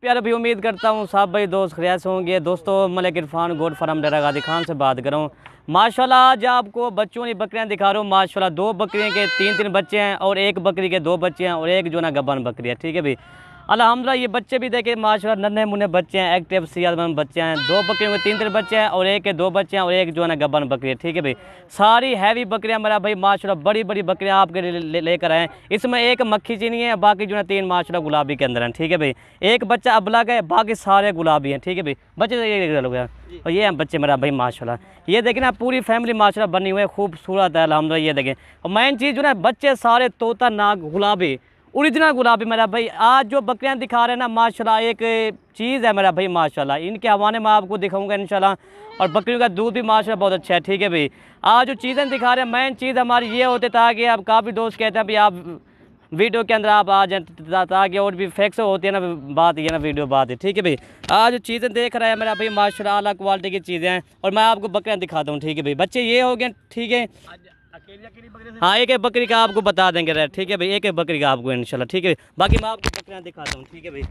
प्यारे भी उम्मीद करता हूँ सब भाई दोस्त खैरियत से होंगे। दोस्तों मलिक इरफान गोट फार्म डेरा गाजी खान से बात कर रहा हूँ। माशाल्लाह आज आपको बच्चों की बकरियाँ दिखा रहा हूँ। माशाल्लाह दो बकरियों के तीन बच्चे हैं और एक बकरी के दो बच्चे हैं और एक जो ना गब्बन बकरी है। ठीक है भाई, अल्हम्दुलिल्लाह ये बच्चे भी देखे माशाल्लाह नन्हे मुन्ने बच्चे हैं, एक्टिव सेहतमंद बच्चे हैं। दो बकरियों के तीन बच्चे हैं और एक के दो बच्चे हैं और एक जो है ना गब्बन बकरी है। ठीक है भाई, सारी हैवी बकरियां मेरा भाई माशाल्लाह बड़ी बड़ी बकरियां आपके लिए लेकर आए। इसमें एक मक्खी चीनी है, बाकी जो है तीन माशाल्लाह गुलाबी के अंदर हैं। ठीक है भाई, एक बच्चा अबलग है, बाकी सारे गुलाबी हैं। ठीक है भाई, बच्चे ये हो गया और ये हैं बच्चे मेरा भाई माशाल्लाह। ये देखें ना पूरी फैमिली माशाल्लाह बनी हुई है, खूबसूरत है अल्हम्दुलिल्लाह। ये देखें और मेन चीज़ जो ना बच्चे सारे तोता नाग गुलाबी ओरिजिनल गुलाबी मेरा भाई। आज जो बकरियां दिखा रहे हैं ना माशाल्लाह एक चीज़ है मेरा भाई माशाल्लाह। इनके हवाले में आपको दिखाऊंगा इंशाल्लाह। और बकरियों का दूध भी माशाल्लाह बहुत अच्छा है। ठीक है भाई, आज जो चीज़ें दिखा रहे हैं मेन चीज़ हमारी ये होते ताकि आप काफ़ी दोस्त कहते हैं भाई आप वीडियो के अंदर आप आ जाए ताकि और भी फैक्स होती है ना बात, ये ना वीडियो बात है। ठीक है भाई, आज जो चीज़ें देख रहे हैं मेरा भाई माशाल्लाह आला क्वालिटी की चीज़ें हैं और मैं आपको बकरियाँ दिखाता हूँ। ठीक है भाई, बच्चे ये हो गए। ठीक है, हाँ एक बकरी का आपको बता देंगे रेट। ठीक है भाई, एक बकरी का आपको इंशाल्लाह। ठीक है, बाकी मैं आपको बकरियाँ दिखाता हूँ। ठीक है भाई,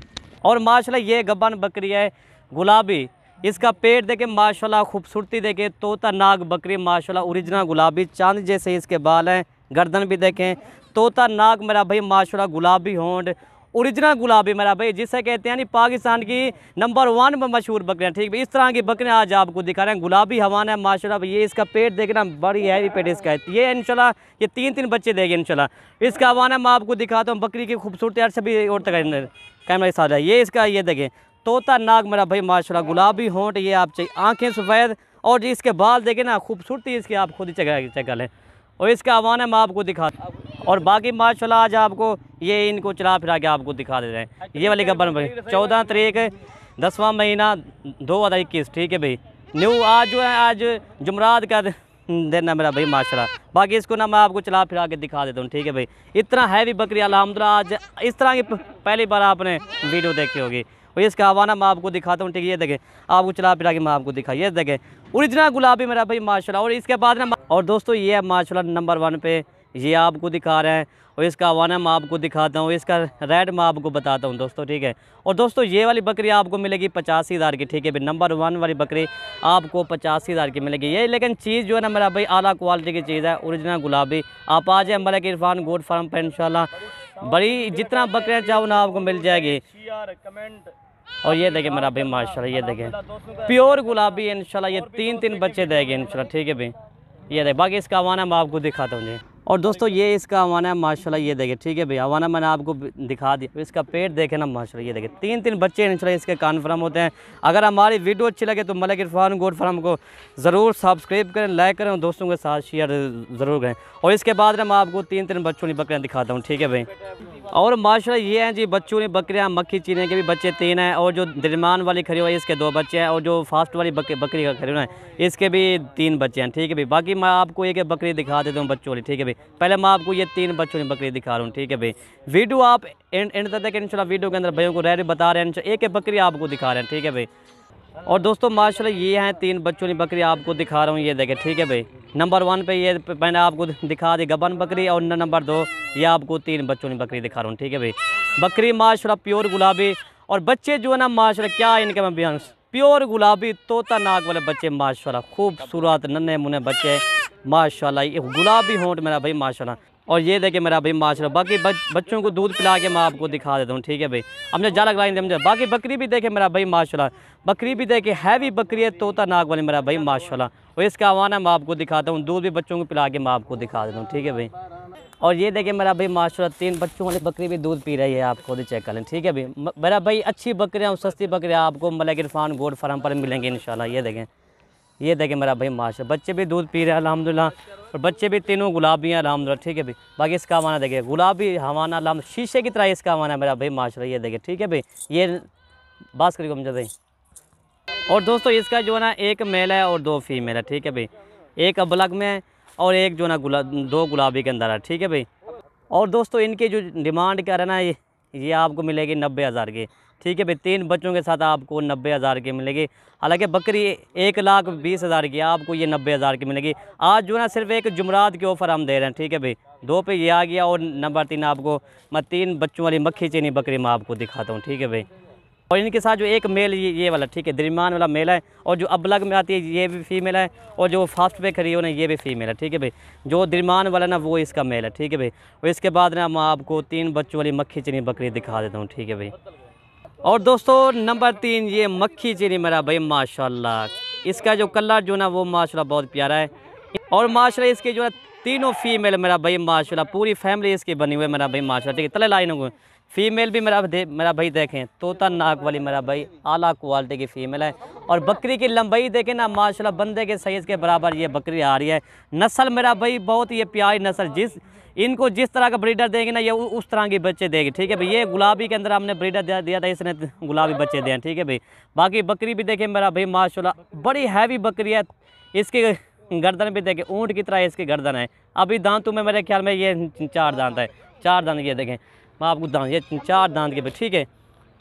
और माशाल्लाह ये गब्बन बकरी है गुलाबी। इसका पेट देखे माशाल्लाह, खूबसूरती देखे, तोता नाग बकरी माशाल्लाह ओरिजिनल गुलाबी, चांद जैसे इसके बाल हैं, गर्दन भी देखें तोता नाग मेरा भाई माशाल्लाह, गुलाबी होंड ओरिजिनल गुलाबी मेरा भाई, जिसे कहते हैं नहीं पाकिस्तान की नंबर 1 में मशहूर बकरियाँ। ठीक है, इस तरह की बकरियाँ आज आपको दिखा रहे हैं। गुलाबी हवाना है माशाल्लाह। ये इसका पेट देखना बड़ी हैवी पेट इसका है। ये इंशाल्लाह ये तीन बच्चे देंगे इंशाल्लाह। इसका हवाना मैं आपको दिखाता हूँ। बकरी की खूबसूरती यार सभी और तक कैमरा के साथ है। ये इसका ये देखें तोता नाग मेरा भाई माशाल्लाह, गुलाबी होंठ, ये आप चाहिए आँखें सफ़ेद और जी इसके बाल देखें ना खूबसूरती इसकी आप खुद ही चेक लें। और इसका हवाना मैं आपको दिखाता और बाकी माशाल्लाह आज आपको ये इनको चला फिरा के आपको दिखा दे रहे हैं। ये वाली गब्बन भाई 14 तारीख 10वां महीना 2021। ठीक है भाई, न्यू आज जो है आज जुमरात का दिन है मेरा भाई माशाल्लाह। बाकी इसको ना मैं आपको चला फिरा के दिखा देता हूँ। ठीक है भाई, इतना हैवी बकरी अल्हम्दुलिल्लाह आज इस तरह की पहली बार आपने वीडियो देखी होगी। और इसका हवाना मैं आपको दिखाता हूँ। ठीक है, ये देखें आपको चला फिरा के मैं आपको दिखा, ये देखें ओरिजिनल गुलाबी मेरा भाई माशाल्लाह। और इसके बाद ना और दोस्तों ये है माशाल्लाह नंबर 1 पे, ये आपको दिखा रहे हैं। और इसका हवाना मैं आपको दिखाता हूँ, इसका रेट मैं आपको बताता हूँ दोस्तों। ठीक है, और दोस्तों ये वाली बकरी आपको मिलेगी 85,000 की। ठीक है भाई, नंबर 1 वाली बकरी आपको 85,000 की मिलेगी। ये लेकिन चीज़ जो है ना मेरा भाई आला क्वालिटी की चीज़ है, ओरिजिनल गुलाबी। आप आ जाए मलिक इरफान गोट फार्म पर इंशाल्लाह बड़ी जितना बकरियाँ चाहो ना आपको मिल जाएगी। और ये देखें मेरा भाई माशाल्लाह, ये देखें प्योर गुलाबी इंशाल्लाह। ये तीन बच्चे देंगे इंशाल्लाह। ठीक है भाई, ये देखें बाकी इसका हवाना मैं आपको दिखाता हूँ जी। और दोस्तों ये इसका हवाना है माशाल्लाह, ये देखें। ठीक है भाई, हवाना मैंने आपको दिखा दिया। इसका पेट देखें ना माशाल्लाह, ये देखें तीन बच्चे इंशाल्लाह इसके कन्फर्म होते हैं। अगर हमारी वीडियो अच्छी लगे तो मलिक इरफान गोट फार्म को ज़रूर सब्सक्राइब करें, लाइक करें और दोस्तों के साथ शेयर ज़रूर करें। और इसके बाद मैं आपको तीन बच्चों की बकरियाँ दिखाता हूँ। ठीक है भाई, और माशाल्लाह ये हैं जी बच्चों की बकरियाँ, मक्खी चीने के भी बच्चे 3 हैं और जो दरमियान वाली खड़ी हुई है इसके 2 बच्चे हैं और जो फास्ट वाली बकरी का खड़ी हुआ है इसके भी 3 बच्चे हैं। ठीक है भाई, बाकी मैं आपको एक बकरी दिखा देता हूँ बच्चों वाली। ठीक है भाई, पहले मैं आपको ये 3 बच्चों की बकरी दिखा रहा हूँ। ठीक है भाई, वीडियो आप एंड तक देखें इंशाल्लाह। वीडियो के अंदर भाइयों को रेट बता रहे हैं, एक बकरी आपको दिखा रहे हैं। ठीक है भाई, और दोस्तों माशाल्लाह ये हैं 3 बच्चों की बकरी आपको दिखा रहा हूँ। ये देखें ठीक है भाई, नंबर 1 पे ये मैंने आपको दिखा दी गब्बन बकरी और नंबर 2 ये आपको 3 बच्चों की बकरी दिखा रहा हूँ। ठीक है भाई, बकरी माशाल्लाह प्योर गुलाबी और बच्चे जो है ना माशाल्लाह क्या इनके मैं बयान, प्योर गुलाबी तोता नाक वाले बच्चे माशाल्लाह, खूबसूरत नन्हे मुन्ने बच्चे माशाल्लाह। ये गुलाबी होंठ मेरा भाई माशाल्लाह। और ये देखे मेरा भाई माशाल्लाह। बाकी बच्चों को दूध पिला के मैं आपको दिखा देता हूँ। ठीक है भाई, अब मुझे जाला लगाएंगे मुझे। बाकी बकरी भी देखे मेरा भाई माशाल्लाह, बकरी भी देखे हैवी बकरी है तोता नाक वाली मेरा भाई माशाल्लाह। और इसका हवाना मैं आपको दिखाता हूँ, दूध भी बच्चों को पिला के मैं आपको दिखा देता हूँ। ठीक है भाई, और ये देखें मेरा भाई माशाल्लाह 3 बच्चों वाली बकरी भी दूध पी रही है, आप खुद चेक कर लें। ठीक है भाई, मेरा भाई अच्छी बकरियाँ और सस्ती बकरियाँ आपको मलिक इरफान गोट फार्म पर मिलेंगी इंशाल्लाह। ये देखें मेरा भाई माशाल्लाह, बच्चे भी दूध पी रहे हैं अल्हम्दुलिल्लाह और बच्चे भी तीनों गुलाबी हैं अल्हम्दुलिल्लाह। ठीक है भाई, बाकी इसका हवाना देखें गुलाबी हवाना अल्हम्दुलिल्लाह शीशे की तरह इसका हवाना मेरा भाई माशाल्लाह। ये देखें ठीक है भाई, ये बात करिए मुझे भाई। और दोस्तों इसका जो है ना एक मेल है और 2 फीमेल है। ठीक है भाई, एक अबलग में है और एक जो ना 2 गुलाबी के अंदर है। ठीक है भाई, और दोस्तों इनकी जो डिमांड क्या है ना ये आपको मिलेगी 90,000 की। ठीक है भाई, 3 बच्चों के साथ आपको 90,000 की मिलेगी। हालांकि बकरी 1,20,000 की, आपको ये 90,000 की मिलेगी। आज जो है ना सिर्फ एक जुमरात के ऑफ़र हम दे रहे हैं। ठीक है भाई, 2 पे ये आ गया और नंबर 3 आपको मैं 3 बच्चों वाली मक्खी चीनी बकरी मैं आपको दिखाता हूँ। ठीक है भाई, और इनके साथ जो एक मेल ये वाला, ठीक है, दरमियान वाला मेल है, और जो अब अलग में आती है ये भी फीमेल है, और जो फास्ट पे खड़ी हो ना ये भी फीमेल है, ठीक है भाई। जो दरमियान वाला ना वो इसका मेल है, ठीक है भाई। और इसके बाद ना मैं आपको 3 बच्चों वाली मक्खी चीनी बकरी दिखा देता हूँ, ठीक है भाई। और दोस्तों नंबर 3 ये मक्खी चीनी मेरा भाई माशाल्लाह, इसका जो कलर जो ना वो माशाल्लाह बहुत प्यारा है, और माशाल्लाह इसके जो है तीनों फीमेल मेरा भाई माशाल्लाह, पूरी फैमिली इसकी बनी हुई है मेरा भाई माशाल्लाह, ठीक है। तले लाइनों को फीमेल भी मेरा भाई देखें, तोता नाक वाली मेरा भाई आला क्वालिटी की फ़ीमेल है। और बकरी की लंबाई देखें ना माशाल्लाह बंदे के साइज़ के बराबर ये बकरी आ रही है। नस्ल मेरा भाई बहुत ये प्यारी नस्ल, इनको जिस तरह का ब्रीडर देंगे ना ये उस तरह के बच्चे देगी, ठीक है भाई। ये गुलाबी के अंदर हमने ब्रीडर दिया था, इसने गुलाबी बच्चे दिए, ठीक है भाई। बाकी बकरी भी देखें मेरा भाई माशाल्लाह बड़ी हैवी बकरी है। इसकी गर्दन भी देखें ऊँट की तरह इसकी गर्दन है। अभी दांतों में मेरे ख्याल में ये 4 दांत है, 4 दांत, ये देखें मैं आपको दांत, ये 4 दांत के, ठीक है।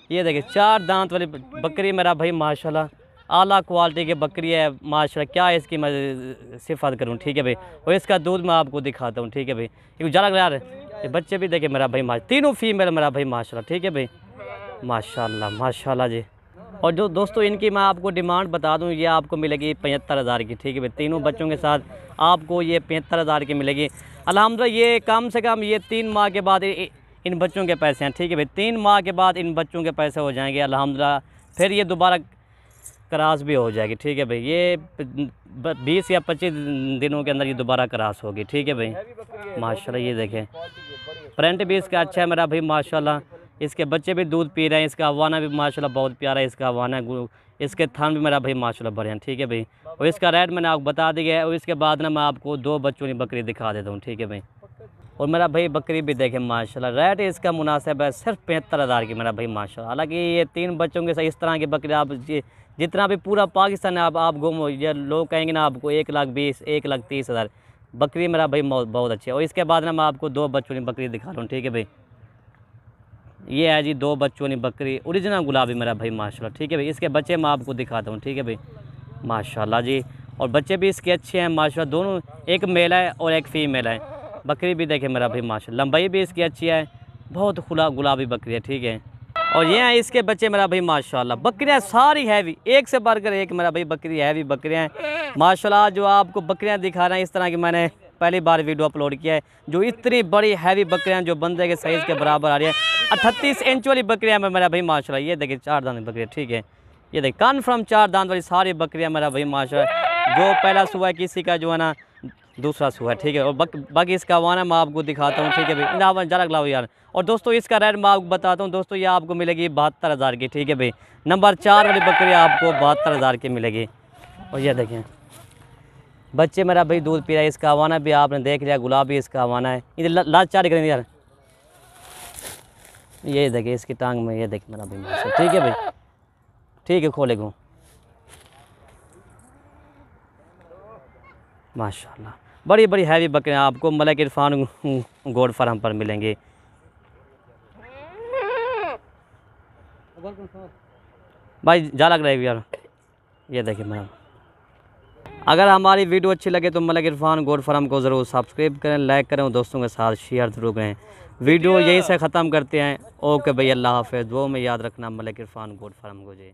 ये देखें 4 दांत वाली बकरी मेरा भाई माशाल्लाह आला क्वालिटी की बकरी है माशाल्लाह। क्या है इसकी मैं सिफत करूं, ठीक है भाई। और इसका दूध मैं आपको दिखाता हूं, ठीक है भाई। क्योंकि ज़्यादा यार ये बच्चे भी देखें मेरा भाई माशा, तीनों फीमेल मेरा भाई माशाल्लाह, ठीक है भाई माशाल्लाह माशाल्लाह जी। और जो दोस्तों इनकी मैं आपको डिमांड बता दूं, ये आपको मिलेगी 75,000 की, ठीक है भाई। तीनों बच्चों के साथ आपको ये 75,000 की मिलेगी अल्हम्दुलिल्लाह। ये कम से कम ये 3 माह के बाद इन बच्चों के पैसे हैं, ठीक है भाई। 3 माह के बाद इन बच्चों के पैसे हो जाएंगे अल्हम्दुलिल्लाह। फिर ये दोबारा क्रॉस भी हो जाएगी, ठीक है भाई। ये 20 या 25 दिनों के अंदर ये दोबारा क्रॉस होगी, ठीक है भाई माशाल्लाह। ये देखें प्रिंट भी इसका अच्छा है मेरा भाई माशाल्लाह। इसके बच्चे भी दूध पी रहे हैं। इसका हवाना भी माशाल्लाह बहुत प्यारा है, इसका हवाना, इसके थान भी मेरा भाई माशाल्लाह बढ़िया, ठीक है भाई। और इसका रेट मैंने आपको बता दिया है। और इसके बाद ना मैं आपको 2 बच्चों की बकरी दिखा देता हूँ, ठीक है भाई। और मेरा भाई बकरी भी देखें माशाल्लाह, रेट इसका मुनासिब है, सिर्फ 75,000 की मेरा भाई माशाल्लाह। हालांकि ये 3 बच्चों के साथ इस तरह की बकरी आप जितना भी पूरा पाकिस्तान है आप घूमो, ये लोग कहेंगे ना आपको 1,20,000 1,30,000 बकरी मेरा भाई बहुत अच्छी है। और इसके बाद ना मैं आपको 2 बच्चों की बकरी दिखा रहा हूँ, ठीक है भाई। ये है जी 2 बच्चों की बकरी, ओरिजिनल गुलाबी मेरा भाई माशाल्लाह, ठीक है भाई। इसके बच्चे मैं आपको दिखाता हूँ, ठीक है भाई माशाल्लाह जी। और बच्चे भी इसके अच्छे हैं माशाल्लाह, दोनों, एक मेल है और एक फ़ीमेल है। बकरी भी देखें मेरा भाई माशाल्लाह, लंबाई भी इसकी अच्छी है, बहुत खुला गुलाबी बकरी है, ठीक है। और ये हैं इसके बच्चे मेरा भाई माशाल्लाह। बकरियां सारी हैवी, एक से बढ़कर एक मेरा भाई बकरी हैवी बकरियां हैं माशाल्लाह। जो आपको बकरियां दिखा रहे हैं इस तरह की मैंने पहली बार वीडियो अपलोड किया है। जो इतनी बड़ी हैवी बकरियां जो बंदे के साइज़ के बराबर आ रही है, 38 इंच वाली बकरियां मेरा भाई माशाल्लाह। ये देखिए 4 दांत बकरियाँ, ठीक है। ये देखिए कन्फर्म 4 दांत वाली सारी बकरियाँ मेरा भाई माशाल्लाह। जो पहला सुबह किसी का जो है ना दूसरा सुबह, ठीक है। और बाकी इसका वाना मैं आपको दिखाता हूँ, ठीक है भाई। जरा लाओ यार। और दोस्तों इसका रेट मैं आपको बताता हूँ दोस्तों, ये आपको मिलेगी 72,000 की, ठीक है भाई। नंबर 4 वाली बकरी आपको 72,000 की मिलेगी। और ये देखें बच्चे मेरा भाई दूध पी रहा है। इसका हवाना भी आपने देख लिया, गुलाबी इसका हवाना है। ये लाच चार करेंगे यार। ये देखिए इसकी टांग में, ये देखिए मेरा भाई माशाल्लाह, ठीक है भाई, ठीक है। खोले को माशाल्लाह, बड़ी बड़ी हैवी बकरियाँ आपको मलिक इरफान गोट फार्म पर मिलेंगी। भाई जा लग रहा है यार। ये देखिए मैडम, अगर हमारी वीडियो अच्छी लगे तो मलिक इरफान गोट फार्म को ज़रूर सब्सक्राइब करें, लाइक करें और दोस्तों के साथ शेयर ज़रूर करें। वीडियो यहीं से ख़त्म करते हैं। ओके भाई, अल्लाह हाफ़िज़। दुआ में याद रखना मलिक इरफान गोट फार्म को जी।